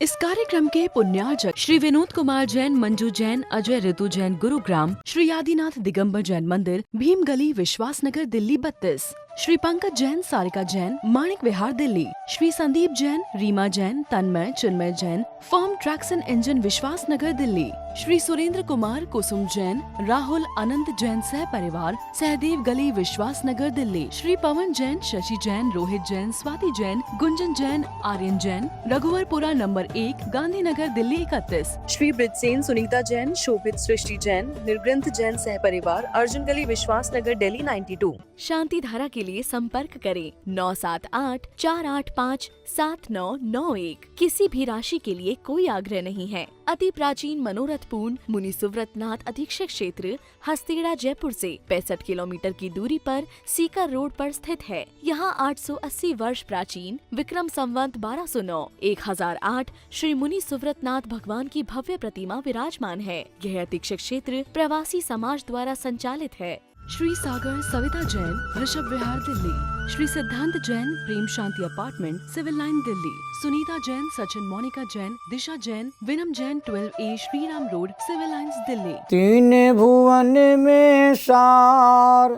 इस कार्यक्रम के पुण्यार्चक श्री विनोद कुमार जैन, मंजू जैन, अजय ऋतु जैन, गुरुग्राम, श्री आदिनाथ दिगंबर जैन मंदिर, भीम गली, Vishwasnagar, Delhi 32, Shri Pankaj Jain, Sarika Jain, Manik Vihar, Delhi, Shri Sandeep Jain, Reema Jain, Tanmay, Chinmay Jain, firm tracks and engine, Vishwasnagar, Delhi, Shri Surendra Kumar, Kusum Jain, Rahul Anant Jain सह परिवार, सहदेव गली, विश्वासनगर, दिल्ली, श्री पवन जैन, शशि जैन, रोहित जैन, स्वाति जैन, गुंजन जैन, आर्यन जैन, रघुवरपुरा नंबर 1, गांधीनगर, दिल्ली 31, श्री ब्रिजसेन, सुनीता जैन, शोभित, सृष्टि जैन, निर्ग्रंथ जैन सह परिवार, अर्जुन गली, विश्वासनगर, दिल्ली 92। शांति धारा के लिए संपर्क करें 9784857991। किसी भी राशि के लिए कोई आग्रह नहीं है। अति प्राचीन मनोरथपूर्ण मुनि सुव्रतनाथ अधीक्षक क्षेत्र, हस्तेड़ा, जयपुर से 65 किलोमीटर की दूरी पर सीकर रोड पर स्थित है। यहाँ 880 वर्ष प्राचीन विक्रम संवत 1209 1008 श्री मुनि सुव्रतनाथ भगवान की भव्य प्रतिमा विराजमान है। यह अधीक्षक क्षेत्र प्रवासी समाज द्वारा संचालित है। श्री सागर, सविता जैन, ऋषभ विहार, Delhi, Shri Siddhant Jain, Prem Shanti apartment, civil line, Delhi, Sunita Jain, Sachin, Monika Jain, Disha Jain, Vinam Jain, 12A Shriram road, civil lines, Delhi. तीन भुवन में सार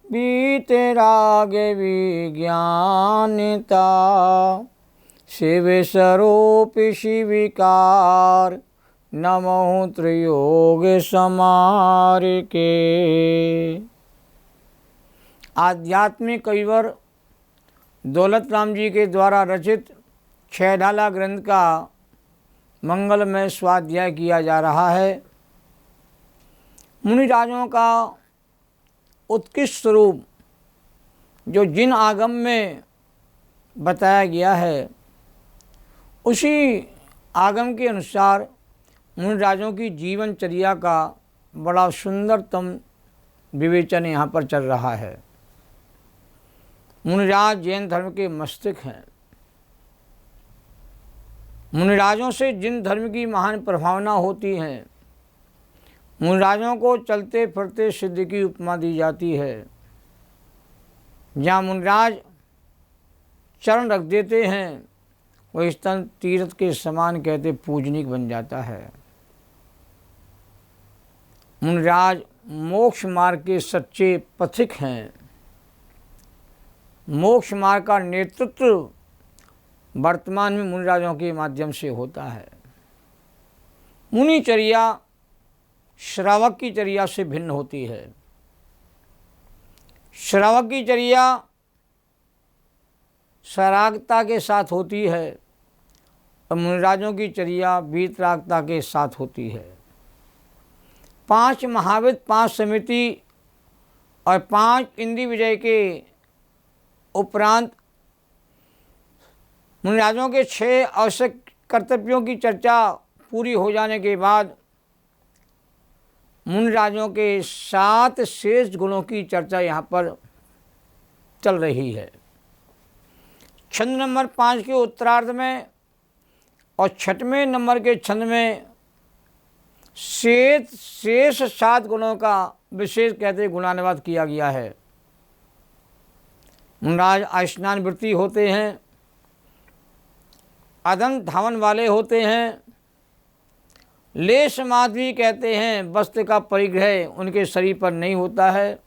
बीते राग विज्ञानता, शिव स्वरूप शिविकार, नमो त्रियोग समार के। आध्यात्मिक कविवर दौलत राम जी के द्वारा रचित छहडाला ग्रंथ का मंगलमय स्वाध्याय किया जा रहा है। मुनिराजों का उत्कृष्ट स्वरूप जो जिन आगम में बताया गया है, उसी आगम के अनुसार मुनिराजों की जीवनचर्या का बड़ा सुंदरतम विवेचन यहाँ पर चल रहा है। मुनिराज जैन धर्म के मस्तिष्क हैं। मुनिराजों से जिन धर्म की महान प्रभावना होती है, मुनिराजों को चलते फिरते सिद्ध की उपमा दी जाती है। जहाँ मुनिराज चरण रख देते हैं, वह स्थल तीर्थ के समान कहते पूजनीक बन जाता है। मुनिराज मोक्ष मार्ग के सच्चे पथिक हैं। मोक्ष मार्ग का नेतृत्व वर्तमान में मुनिराजों के माध्यम से होता है। मुनिचर्या श्रावक की चर्या से भिन्न होती है। श्रावक की चर्या सरागता के साथ होती है और मुनिराजों की चर्या वीतरागता के साथ होती है। 5 महाविद, 5 समिति और 5 इंद्रिय विजय के उपरांत मुनिराजों के 6 आवश्यक कर्तव्यों की चर्चा पूरी हो जाने के बाद मुनिराजों के 7 शेष गुणों की चर्चा यहाँ पर चल रही है। छंद नंबर 5 के उत्तरार्ध में और 6वें नंबर के छंद में शेष 7 गुणों का विशेष कहते गुणानुवाद किया गया है। मुनिराज स्नान वृत्ति होते हैं, अदम धावन वाले होते हैं, लेश माधवी कहते हैं वस्त्र का परिग्रह उनके शरीर पर नहीं होता है,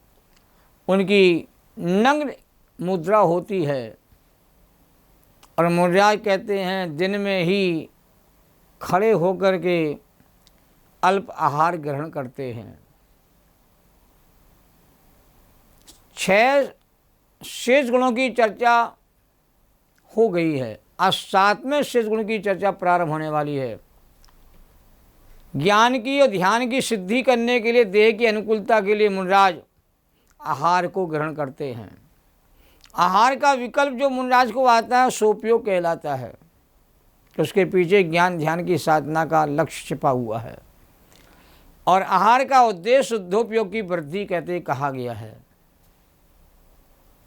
उनकी नग्न मुद्रा होती है और मुनिराज कहते हैं दिन में ही खड़े होकर के अल्प आहार ग्रहण करते हैं। 6 शेष गुणों की चर्चा हो गई है। आज 7वें शेष गुण की चर्चा प्रारंभ होने वाली है। ज्ञान की और ध्यान की सिद्धि करने के लिए, देह की अनुकूलता के लिए मुनिराज आहार को ग्रहण करते हैं। आहार का विकल्प जो मुनिराज को आता है सोपयोग कहलाता है। तो उसके पीछे ज्ञान ध्यान की साधना का लक्ष्य छिपा हुआ है और आहार का उद्देश्य शुद्धोपयोग की वृद्धि कहते कहा गया है।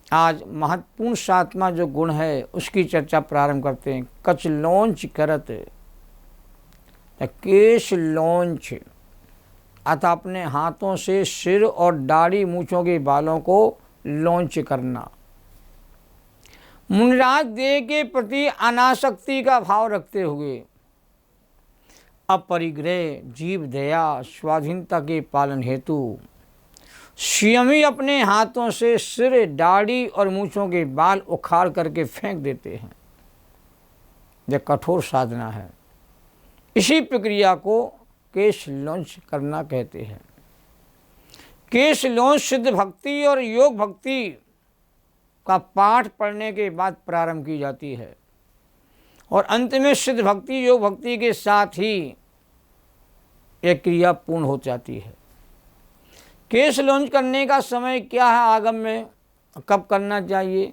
आज महत्वपूर्ण 7वां जो गुण है उसकी चर्चा प्रारंभ करते हैं। कच लौंच करत, केश लौंच, अतः अपने हाथों से सिर और दाढ़ी मूछों के बालों को लौंच करना। मुनिराज देह के प्रति अनासक्ति का भाव रखते हुए अपरिग्रह जीव दया स्वाधीनता के पालन हेतु स्वयं ही अपने हाथों से सिर, दाढ़ी और मूछों के बाल उखाड़ करके फेंक देते हैं। यह कठोर साधना है। इसी प्रक्रिया को केश लौंच करना कहते हैं। केश लौंच सिद्ध भक्ति और योग भक्ति का पाठ पढ़ने के बाद प्रारंभ की जाती है और अंत में सिद्ध भक्ति योग भक्ति के साथ ही यह क्रिया पूर्ण हो जाती है। केश लौंच करने का समय क्या है आगम में, कब करना चाहिए?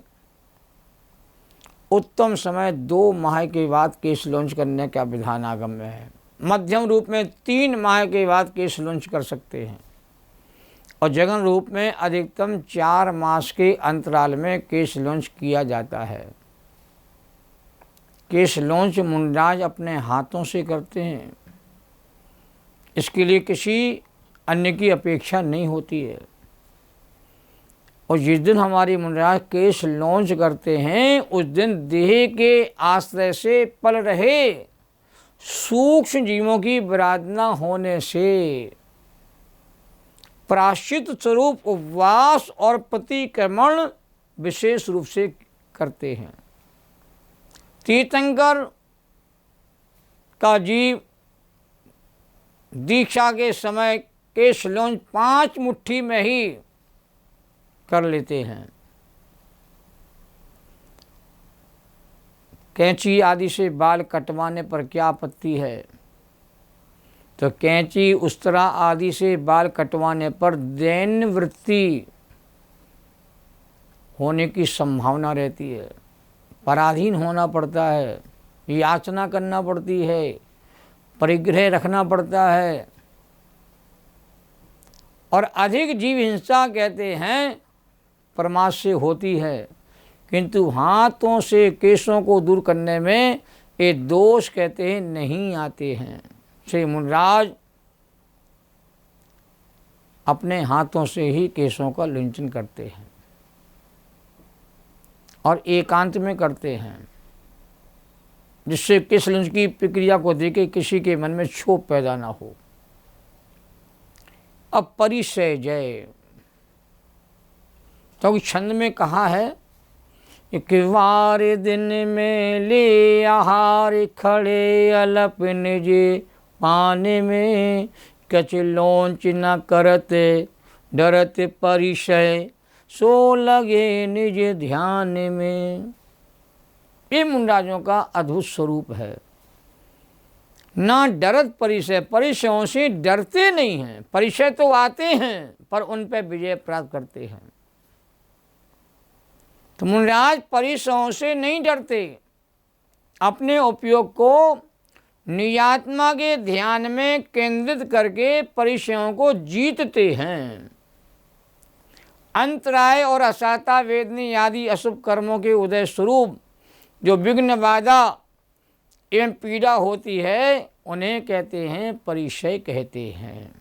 उत्तम समय 2 माह के बाद केश लौंच करने का विधान आगम में है। मध्यम रूप में 3 माह के बाद केश लौंच कर सकते हैं और जघन रूप में अधिकतम 4 मास के अंतराल में केश लौंच किया जाता है। केश लौंच मुंडराज अपने हाथों से करते हैं। इसके लिए किसी अन्य की अपेक्षा नहीं होती है और जिस दिन हमारी मुंडराज केश लौंच करते हैं उस दिन देह के आश्रय से पल रहे सूक्ष्म जीवों की विराधना होने से प्रायश्चित स्वरूप उपवास और प्रतिक्रमण विशेष रूप से करते हैं। तीर्थंकर का जीव दीक्षा के समय केश लौंच 5 मुट्ठी में ही कर लेते हैं। कैंची आदि से बाल कटवाने पर क्या आपत्ति है? तो कैंची उस्तरा आदि से बाल कटवाने पर दैन्य वृत्ति होने की संभावना रहती है, पराधीन होना पड़ता है, याचना करना पड़ती है, परिग्रह रखना पड़ता है और अधिक जीव हिंसा कहते हैं प्रमाद से होती है, किंतु हाथों से केशों को दूर करने में ये दोष कहते हैं नहीं आते हैं। श्री मुनिराज अपने हाथों से ही केशों का लुंचन करते हैं और एकांत में करते हैं, जिससे केश लुंच की प्रक्रिया को देखे किसी के मन में क्षोभ पैदा ना हो। अब परिचय जय, तो छंद में कहा है कि वार दिन में ले आहार खड़े अलप निज पाने में कछ लौंच न करत डरत परिचय सो लगे निज ध्यान में। ये मुंडराजों का अद्भुत स्वरूप है। ना डरत परिचय, परिचयों से डरते नहीं हैं। परिचय तो आते हैं पर उन पर विजय प्राप्त करते हैं। तो मुनिराज परिचयों से नहीं डरते, अपने उपयोग को निजात्मा के ध्यान में केंद्रित करके परिचयों को जीतते हैं। अंतराय और असाता वेदनी आदि अशुभ कर्मों के उदय स्वरूप जो विघ्न बाधा एवं पीड़ा होती है उन्हें कहते हैं परिचय कहते हैं।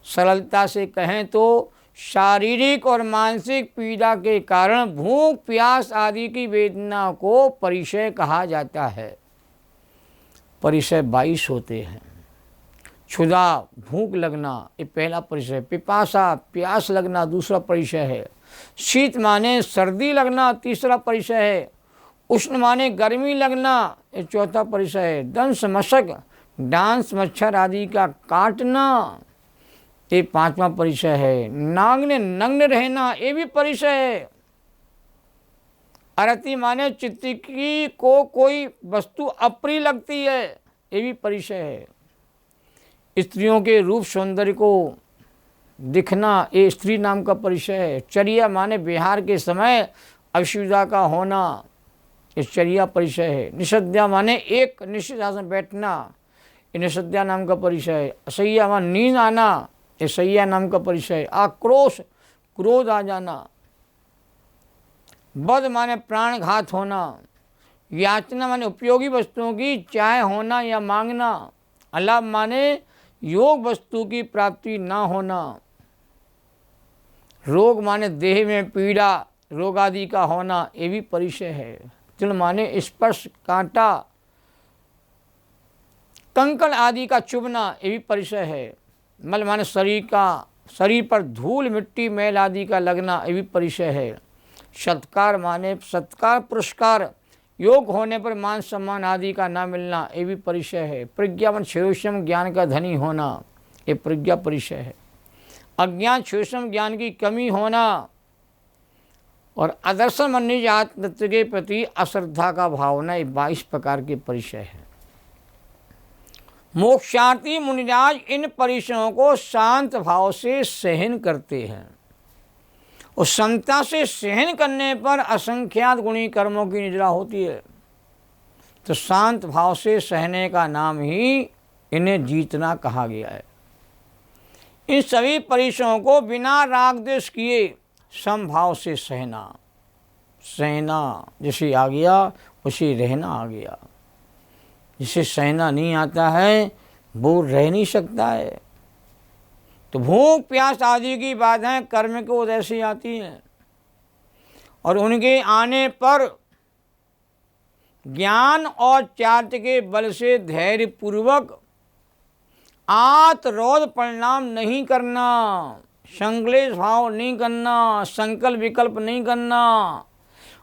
सरलता से कहें तो शारीरिक और मानसिक पीड़ा के कारण भूख प्यास आदि की वेदना को परिचय कहा जाता है। परिचय 22 होते हैं। क्षुधा भूख लगना ये पहला परिचय, पिपासा प्यास लगना दूसरा परिचय है, शीत माने सर्दी लगना तीसरा परिचय है, उष्ण माने गर्मी लगना ये चौथा परिचय है, दंश मशक डांस मच्छर आदि का काटना ये 5वां परिचय है, नागने नग्न रहना ये भी परिचय है, अरति माने चित्त की को कोई वस्तु अप्रिय लगती है ये भी परिचय है, स्त्रियों के रूप सौंदर्य को दिखना ये स्त्री नाम का परिचय है, चर्या माने विहार के समय असुविधा का होना ये चर्या परिचय है, निषद्या माने एक निश्चित आसन बैठना ये निषद्या नाम का परिचय है, असह्या माने नींद आना ये सह्या नाम का परिचय है, आक्रोश क्रोध आ जाना, बद माने प्राणघात होना, याचना माने उपयोगी वस्तुओं की चाह होना या मांगना, अलाभ माने योग वस्तु की प्राप्ति ना होना, रोग माने देह में पीड़ा रोग आदि का होना ये भी परिचय है, तिल माने स्पर्श कांटा कंकड़ आदि का चुभना ये भी परिचय है। मल माने शरीर पर धूल मिट्टी मैल आदि का लगना ये भी परिचय है। सत्कार माने सत्कार पुरस्कार योग होने पर मान सम्मान आदि का ना मिलना ये भी परिचय है। प्रज्ञावन क्षेषम ज्ञान का धनी होना ये प्रज्ञा परिचय है। अज्ञान क्षेषम ज्ञान की कमी होना और अदर्शन मन निज आत्मतत्व के प्रति अश्रद्धा का भावना ये 22 प्रकार के परिचय है। मोक्षार्थी मुनिराज इन परिचयों को शांत भाव से सहन करते हैं और समता से सहन करने पर असंख्यात गुणी कर्मों की निद्रा होती है। तो शांत भाव से सहने का नाम ही इन्हें जीतना कहा गया है। इन सभी परिचयों को बिना राग द्वेष किए समभाव से सहना जिसे आ गया उसे रहना आ गया। जिसे सहना नहीं आता है वो रह नहीं सकता है। तो भूख प्यास आदि की बाधाएं कर्म को उदय से आती हैं और उनके आने पर ज्ञान और चार्ट के बल से धैर्य पूर्वक आत्मरोध परिणाम नहीं करना, संक्लेश भाव नहीं करना, संकल्प विकल्प नहीं करना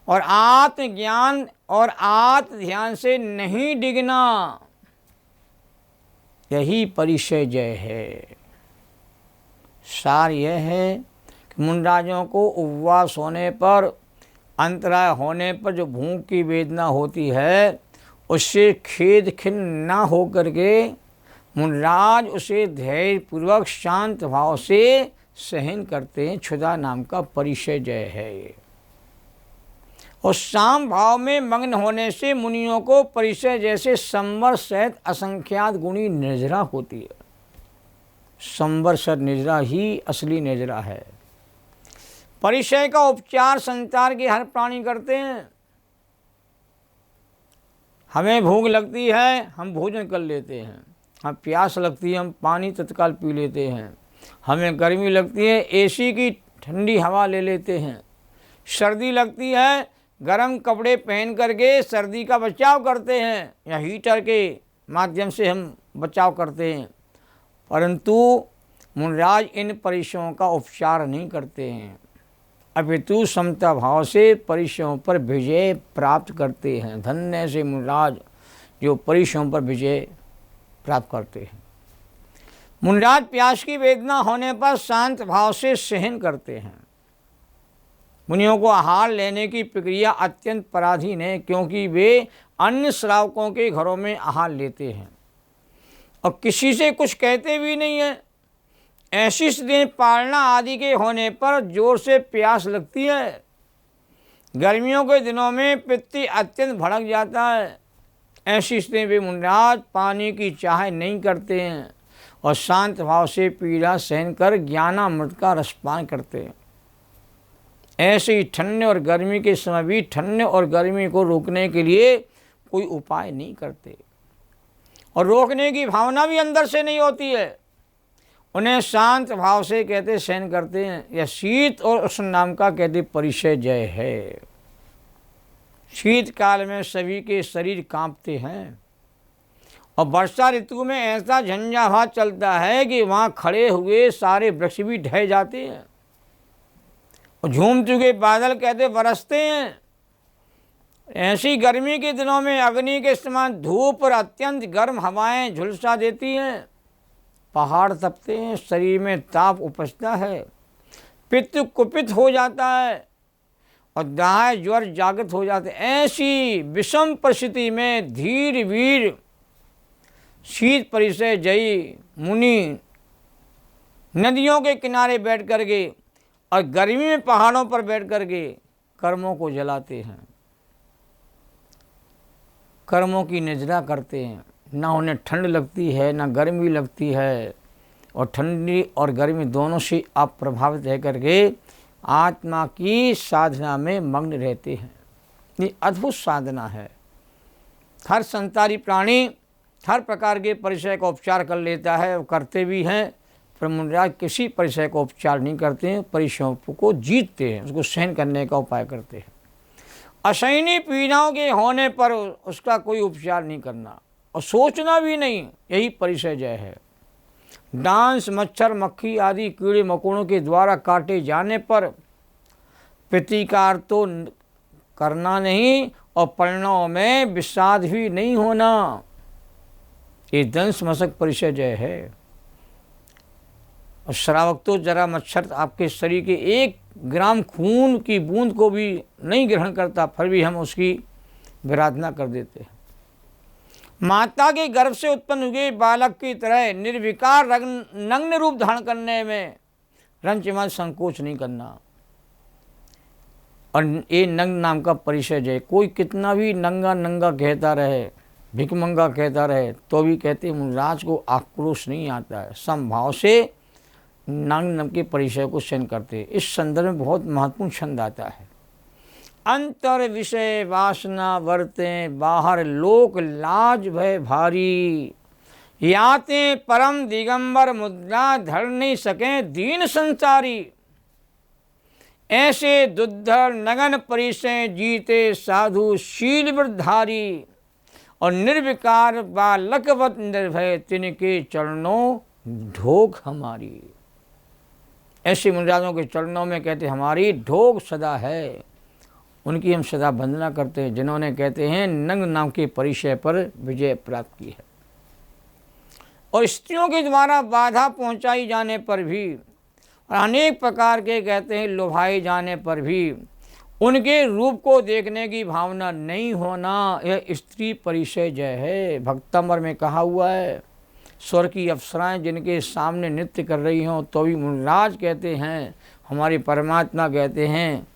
और आत्मज्ञान और आत्म ध्यान से नहीं डिगना, यही परिचय जय है। सार यह है कि मुनिराजों को उपवास होने पर अंतराय होने पर जो भूख की वेदना होती है उससे खेद खिन्न न हो करके मुनिराज उसे धैर्यपूर्वक शांत भाव से सहन करते हैं। क्षुधा नाम का परिचय जय है। और शाम भाव में मग्न होने से मुनियों को परिचय जैसे संवर सहित असंख्यात गुणी निर्जरा होती है। संवर सहित निर्जरा ही असली निर्जरा है। परिचय का उपचार संसार के हर प्राणी करते हैं। हमें भूख लगती है हम भोजन कर लेते हैं, हम प्यास लगती है हम पानी तत्काल पी लेते हैं, हमें गर्मी लगती है एसी की ठंडी हवा ले लेते हैं, सर्दी लगती है गर्म कपड़े पहन करके सर्दी का बचाव करते हैं या हीटर के माध्यम से हम बचाव करते हैं। परंतु मुनिराज इन परिचयों का उपचार नहीं करते हैं, अपितु समता भाव से परिचयों पर विजय प्राप्त करते हैं। धन्य से मुनिराज जो परिचयों पर विजय प्राप्त करते हैं। मुनिराज प्यास की वेदना होने पर शांत भाव से सहन करते हैं। मुनियों को आहार लेने की प्रक्रिया अत्यंत पराधीन है क्योंकि वे अन्य श्रावकों के घरों में आहार लेते हैं और किसी से कुछ कहते भी नहीं है। ऐसी स्थिति पालना आदि के होने पर जोर से प्यास लगती है। गर्मियों के दिनों में पित्त अत्यंत भड़क जाता है। ऐसी स्थिति में मुनिराज पानी की चाह नहीं करते हैं और शांत भाव से पीड़ा सहन कर ज्ञानामृत का रसपान करते हैं। ऐसे ही ठंडे और गर्मी के समय भी ठंडे और गर्मी को रोकने के लिए कोई उपाय नहीं करते और रोकने की भावना भी अंदर से नहीं होती है। उन्हें शांत भाव से कहते सहन करते हैं। यह शीत और उष्ण नाम का कहते परिचय जय है। शीतकाल में सभी के शरीर कांपते हैं और वर्षा ऋतु में ऐसा झंझावात चलता है कि वहाँ खड़े हुए सारे वृक्ष भी ढह जाते हैं और झूम चुके बादल कहते बरसते हैं। ऐसी गर्मी के दिनों में अग्नि के समान धूप और अत्यंत गर्म हवाएं झुलसा देती हैं। पहाड़ तपते हैं, शरीर में ताप उपजता है, पित्त कुपित हो जाता है और दाह ज्वर जागृत हो जाते हैं। ऐसी विषम परिस्थिति में धीर वीर शीत परिचय जयी मुनि नदियों के किनारे बैठ करके और गर्मी में पहाड़ों पर बैठ करके कर्मों को जलाते हैं, कर्मों की निजरा करते हैं। ना उन्हें ठंड लगती है ना गर्मी लगती है और ठंडी और गर्मी दोनों से अप्रभावित रह करके आत्मा की साधना में मग्न रहते हैं। ये अद्भुत साधना है। हर संसारी प्राणी हर प्रकार के परिचय का उपचार कर लेता है और करते भी हैं, पर मुनिराज किसी परिचय का उपचार नहीं करते हैं, परिचयों को जीतते हैं, उसको सहन करने का उपाय करते हैं। असहनीय पीड़ाओं के होने पर उसका कोई उपचार नहीं करना, और सोचना भी नहीं, यही परिचय जय है। डांस, मच्छर, मक्खी आदि कीड़े मकोड़ों के द्वारा काटे जाने पर प्रतिकार तो करना नहीं और परिणाम में विषाद भी नहीं होना, ये दंश मशक परिचय जय है। और श्रावक तो जरा मच्छर आपके शरीर के 1 ग्राम खून की बूंद को भी नहीं ग्रहण करता, फिर भी हम उसकी विराधना कर देते हैं। माता के गर्भ से उत्पन्न हुए बालक की तरह निर्विकार नग्न रूप धारण करने में रंचमन संकोच नहीं करना। और ये नंग नाम का परिचय जय, कोई कितना भी नंगा नंगा कहता रहे, भिकमंगा कहता रहे, तो भी कहते मुनिराज को आक्रोश नहीं आता है, समभाव से नंग नाम के परिचय को सहन करते। इस संदर्भ में बहुत महत्वपूर्ण छंद आता है। अंतर विषय वासना वर्ते, बाहर लोक लाज भय भारी, याते परम दिगंबर मुद्रा धर नहीं सके दीन संसारी। ऐसे दुद्धर नगन परिचय जीते साधु शील वृद्धारी, और निर्विकार बालकवत निर्भय तिनके चरणों ढोक हमारी। ऐसे मुनिराजों के चरणों में कहते हमारी ढोक सदा है, उनकी हम सदा वंदना करते हैं, जिन्होंने कहते हैं नंग नाम के परिचय पर विजय प्राप्त की है। और स्त्रियों के द्वारा बाधा पहुंचाई जाने पर भी और अनेक प्रकार के कहते हैं लुभाए जाने पर भी उनके रूप को देखने की भावना नहीं होना, यह स्त्री परिचय जय है। भक्तंबर में कहा हुआ है, स्वर की अप्सराएं जिनके सामने नृत्य कर रही हों तो भी मुनिराज कहते हैं, हमारे परमात्मा कहते हैं,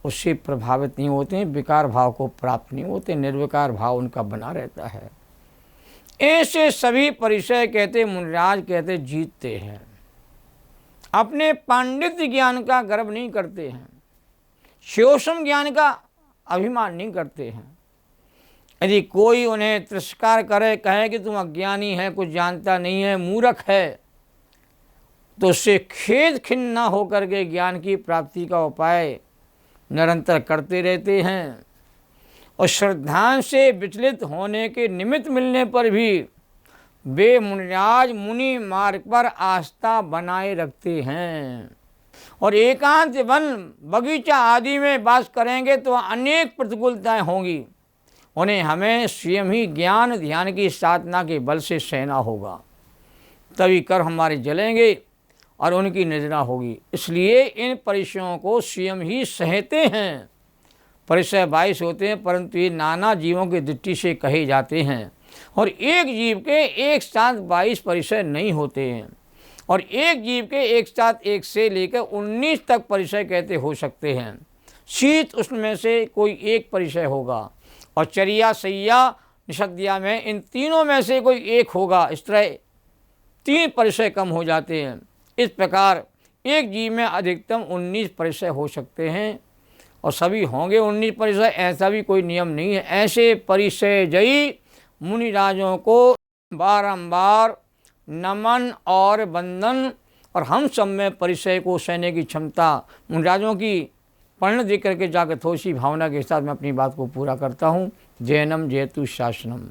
उससे प्रभावित नहीं होते हैं, विकार भाव को प्राप्त नहीं होते, निर्विकार भाव उनका बना रहता है। ऐसे सभी परिचय कहते मुनिराज कहते जीतते हैं, अपने पांडित्य ज्ञान का गर्व नहीं करते हैं, शोषम ज्ञान का अभिमान नहीं करते हैं। यदि कोई उन्हें तिरस्कार करे, कहे कि तुम अज्ञानी है, कुछ जानता नहीं है, मूर्ख है, तो उससे खेद खिन्न न होकर के ज्ञान की प्राप्ति का उपाय निरंतर करते रहते हैं। और श्रद्धा से विचलित होने के निमित्त मिलने पर भी वे मुनिराज मुनि मार्ग पर आस्था बनाए रखते हैं। और एकांत वन बगीचा आदि में वास करेंगे तो अनेक प्रतिकूलताएं होंगी, उन्हें हमें स्वयं ही ज्ञान ध्यान की साधना के बल से सहना होगा, तभी कर हमारे जलेंगे और उनकी निद्रा होगी। इसलिए इन परिचयों को स्वयं ही सहते हैं। परिचय 22 होते हैं, परंतु ये नाना जीवों की दृष्टि से कहे जाते हैं, और एक जीव के एक साथ 22 परिचय नहीं होते हैं, और एक जीव के एक साथ 1 से लेकर 19 तक परिचय कहते हो सकते हैं। शीत उष्ण में से कोई एक परिचय होगा, और चर्या सैया निषद्या में इन तीनों में से कोई एक होगा। इस तरह 3 परिचय कम हो जाते हैं। इस प्रकार एक जीव में अधिकतम 19 परिचय हो सकते हैं, और सभी होंगे 19 परिचय, ऐसा भी कोई नियम नहीं है। ऐसे परिचय जयी मुनिराजों को बारंबार नमन और वंदन, और हम सब में परिचय को सहने की क्षमता मुनिराजों की पढ़ने देख करके जागृत हो। इसी भावना के साथ मैं अपनी बात को पूरा करता हूँ। जैनम जयतु शासनम।